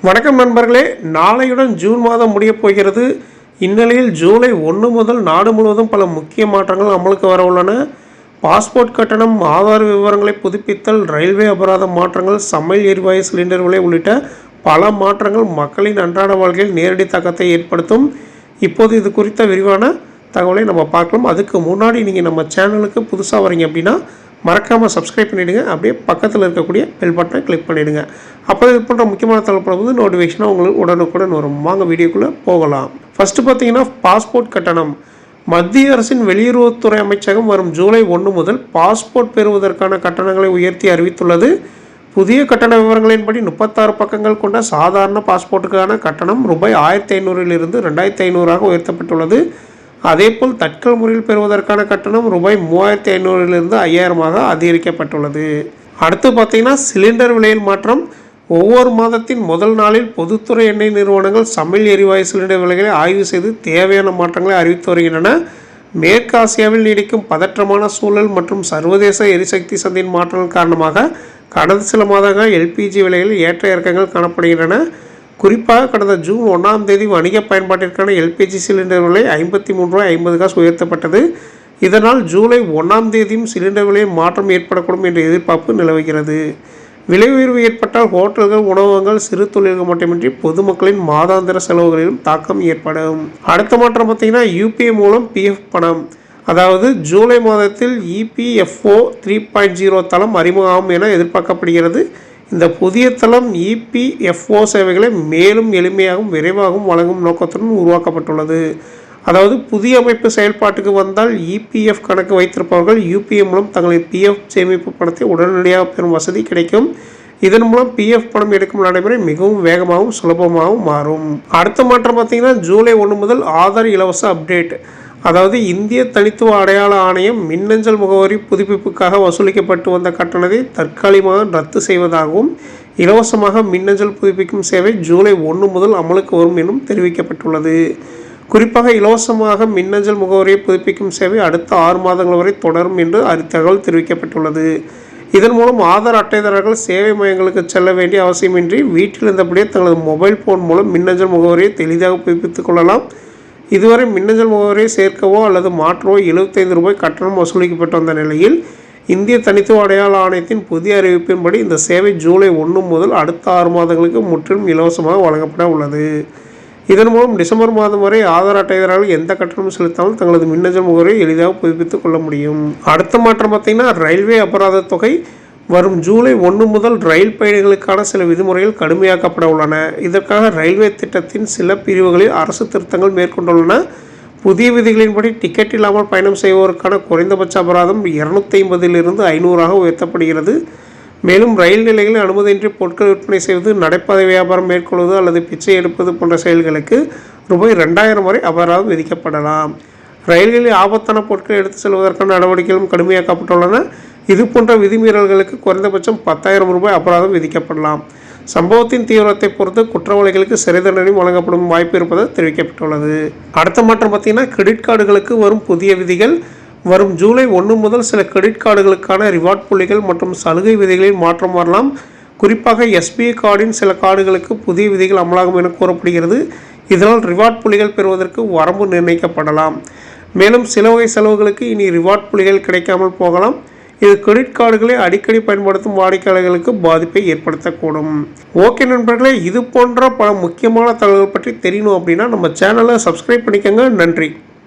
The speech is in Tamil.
வணக்கம் நண்பர்களே, நாளையுடன் ஜூன் மாதம் முடியப் போகிறது. இந்நிலையில் ஜூலை 1 முதல் நாடு முழுவதும் பல முக்கிய மாற்றங்கள் அமலுக்கு வர உள்ளன. பாஸ்போர்ட் கட்டணம், ஆதார் விவரங்களை புதுப்பித்தல், ரயில்வே அபராத மாற்றங்கள், சமையல் எரிவாயு சிலிண்டர் விலை உள்ளிட்ட பல மாற்றங்கள் மக்களின் அன்றாட வாழ்க்கையில் நேரடி தாக்கத்தை ஏற்படுத்தும். இப்போது இது குறித்த விரிவான தகவலை நம்ம பார்க்கலாம். அதுக்கு முன்னாடி நீங்கள் நம்ம சேனலுக்கு புதுசாக வரீங்க அப்படின்னா மறக்காமல் சப்ஸ்கிரைப் பண்ணிவிடுங்க. அப்படியே பக்கத்தில் இருக்கக்கூடிய பெல் பட்டனை கிளிக் பண்ணிவிடுங்க. அப்போ இது போன்ற முக்கியமான தகவல் வந்து நோட்டிஃபிகேஷனாக உங்களுக்கு உடனுக்குடன் வரும். வாங்க வீடியோக்குள்ளே போகலாம். ஃபஸ்ட்டு பார்த்தீங்கன்னா பாஸ்போர்ட் கட்டணம். மத்திய அரசின் வெளியுறவுத்துறை அமைச்சகம் வரும் ஜூலை 1 முதல் பாஸ்போர்ட் பெறுவதற்கான கட்டணங்களை உயர்த்தி அறிவித்துள்ளது. புதிய கட்டண விவரங்களின்படி 36 பக்கங்கள் கொண்ட சாதாரண பாஸ்போர்ட்டுக்கான கட்டணம் ரூபாய் 1500 2500 உயர்த்தப்பட்டுள்ளது. அதேபோல் தட்கல் முறையில் பெறுவதற்கான கட்டணம் ரூபாய் 3500 5000 அதிகரிக்கப்பட்டுள்ளது. அடுத்து பார்த்தீங்கன்னா சிலிண்டர் விலையில் மாற்றம். ஒவ்வொரு மாதத்தின் முதல் நாளில் பொதுத்துறை எண்ணெய் நிறுவனங்கள் சமையல் எரிவாயு சிலிண்டர் விலைகளை ஆய்வு செய்து தேவையான மாற்றங்களை அறிவித்து வருகின்றன. மேற்கு ஆசியாவில் நீடிக்கும் பதற்றமான சூழல் மற்றும் சர்வதேச எரிசக்தி சந்தையின் மாற்றங்கள் காரணமாக கடந்த சில மாதங்கள் எல்பிஜி விலைகளில் ஏற்ற இறக்கங்கள் காணப்படுகின்றன. குறிப்பாக கடந்த ஜூன் 1ஆம் தேதி வணிக பயன்பாட்டிற்கான எல்பிஜி சிலிண்டர் விலை ₹53.50 உயர்த்தப்பட்டது. இதனால் ஜூலை 1ஆம் தேதியும் சிலிண்டர் விலையில் மாற்றம் ஏற்படக்கூடும் என்ற எதிர்பார்ப்பு நிலவுகிறது. விலை உயர்வு ஏற்பட்டால் ஹோட்டல்கள், உணவகங்கள், சிறு தொழில்கள் மட்டுமின்றி பொதுமக்களின் மாதாந்திர செலவுகளிலும் தாக்கம் ஏற்படும். அடுத்த மாற்றம் பார்த்தீங்கன்னா யூபிஐ மூலம் பிஎஃப் பணம். அதாவது ஜூலை மாதத்தில் இபிஎஃப்ஓ 3.0 தளம் அறிமுகமாகும் என எதிர்பார்க்கப்படுகிறது. இந்த புதிய தளம் இபிஎஃப்ஓ சேவைகளை மேலும் எளிமையாகவும் விரைவாகவும் வழங்கும் நோக்கத்துடன் உருவாக்கப்பட்டுள்ளது. அதாவது புதிய அமைப்பு செயல்பாட்டுக்கு வந்தால் இபிஎஃப் கணக்கு வைத்திருப்பவர்கள் யூபிஐ மூலம் தங்களின் பிஎஃப் சேமிப்பு பணத்தை உடனடியாக பெறும் வசதி கிடைக்கும். இதன் மூலம் பிஎஃப் பணம் எடுக்கும் நடைமுறை மிகவும் வேகமாகவும் சுலபமாகவும் மாறும். அடுத்த மாற்றம் பார்த்தீங்கன்னா ஜூலை 1 முதல் ஆதார் இலவச அப்டேட். அதாவது இந்திய தனித்துவ அடையாள ஆணையம் மின்னஞ்சல் முகவரி புதுப்பிப்புக்காக வசூலிக்கப்பட்டு வந்த கட்டணத்தை தற்காலிகமாக ரத்து செய்வதாகவும் இலவசமாக மின்னஞ்சல் புதுப்பிக்கும் சேவை ஜூலை 1 முதல் அமலுக்கு வரும் எனவும் தெரிவிக்கப்பட்டுள்ளது. குறிப்பாக இலவசமாக மின்னஞ்சல் முகவரியை புதுப்பிக்கும் சேவை அடுத்த 6 மாதங்கள் வரை தொடரும் என்று தகவல் தெரிவிக்கப்பட்டுள்ளது. இதன் மூலம் ஆதார் அட்டைதாரர்கள் சேவை மையங்களுக்கு செல்ல வேண்டிய அவசியமின்றி வீட்டில் இருந்தபடியே தங்களது மொபைல் ஃபோன் மூலம் மின்னஞ்சல் முகவரியை எளிதாக புதுப்பித்துக் கொள்ளலாம். இதுவரை மின்னஞ்சல் முகவரியை சேர்க்கவோ அல்லது மாற்றவோ ₹75 கட்டணம் வசூலிக்கப்பட்டு வந்த நிலையில் இந்திய தனித்துவ அடையாள ஆணையத்தின் புதிய அறிவிப்பின்படி இந்த சேவை ஜூலை 1 முதல் அடுத்த 6 மாதங்களுக்கு முற்றிலும் இலவசமாக வழங்கப்பட உள்ளது. இதன் மூலம் டிசம்பர் மாதம் வரை ஆதார் அட்டைதாரர்கள் எந்த கட்டணமும் செலுத்தாமல் தங்களது மின்னஞ்சல் முகவரியை எளிதாக புதுப்பித்துக் கொள்ள முடியும். அடுத்த மாற்றம் பார்த்தீங்கன்னா ரயில்வே அபராத தொகை. வரும் ஜூலை 1 முதல் ரயில் பயணிகளுக்கான சில விதிமுறைகள் கடுமையாக்கப்பட உள்ளன. இதற்காக ரயில்வே திட்டத்தின் சில பிரிவுகளில் அரசு திருத்தங்கள் மேற்கொண்டுள்ளன. புதிய விதிகளின்படி டிக்கெட் இல்லாமல் பயணம் செய்வோருக்கான குறைந்தபட்ச அபராதம் ₹250 500 உயர்த்தப்படுகிறது. மேலும் ரயில் நிலையங்களில் அனுமதியின்றி பொருட்கள் விற்பனை செய்வது, நடைபாதை வியாபாரம் மேற்கொள்வது அல்லது பிச்சை எடுப்பது போன்ற செயல்களுக்கு ₹2000 வரை அபராதம் விதிக்கப்படலாம். ரயில்களில் ஆபத்தான பொருட்களை எடுத்து செல்வதற்கான நடவடிக்கைகளும் கடுமையாக்கப்பட்டுள்ளன. இது போன்ற விதிமீறல்களுக்கு குறைந்தபட்சம் ₹10,000 அபராதம் விதிக்கப்படலாம். சம்பவத்தின் தீவிரத்தை பொறுத்து குற்றவாளிகளுக்கு சிறை தண்டனை வழங்கப்படும் வாய்ப்பு இருப்பதாக தெரிவிக்கப்பட்டுள்ளது. அடுத்த மாற்றம் பார்த்தீங்கன்னா கிரெடிட் கார்டுகளுக்கு வரும் புதிய விதிகள். வரும் ஜூலை 1 முதல் சில கிரெடிட் கார்டுகளுக்கான ரிவார்ட் புள்ளிகள் மற்றும் சலுகை விதிகளில் மாற்றம் வரலாம். குறிப்பாக எஸ்பிஐ கார்டின் சில கார்டுகளுக்கு புதிய விதிகள் அமலாகும் என கூறப்படுகிறது. இதனால் ரிவார்ட் புள்ளிகள் பெறுவதற்கு வரம்பு நிர்ணயிக்கப்படலாம். மேலும் சில வகை செலவுகளுக்கு இனி ரிவார்ட் புள்ளிகள் கிடைக்காமல் போகலாம். இது கிரெடிட் கார்டுகளை அடிக்கடி பயன்படுத்தும் வாடிக்கையாளர்களுக்கு பாதிப்பை ஏற்படுத்தக்கூடும். ஓகே நண்பர்களே, இது போன்ற பல முக்கியமான தகவல்கள் பற்றி தெரியணும் அப்படின்னா நம்ம சேனலை சப்ஸ்கிரைப் பண்ணிக்கோங்க. நன்றி.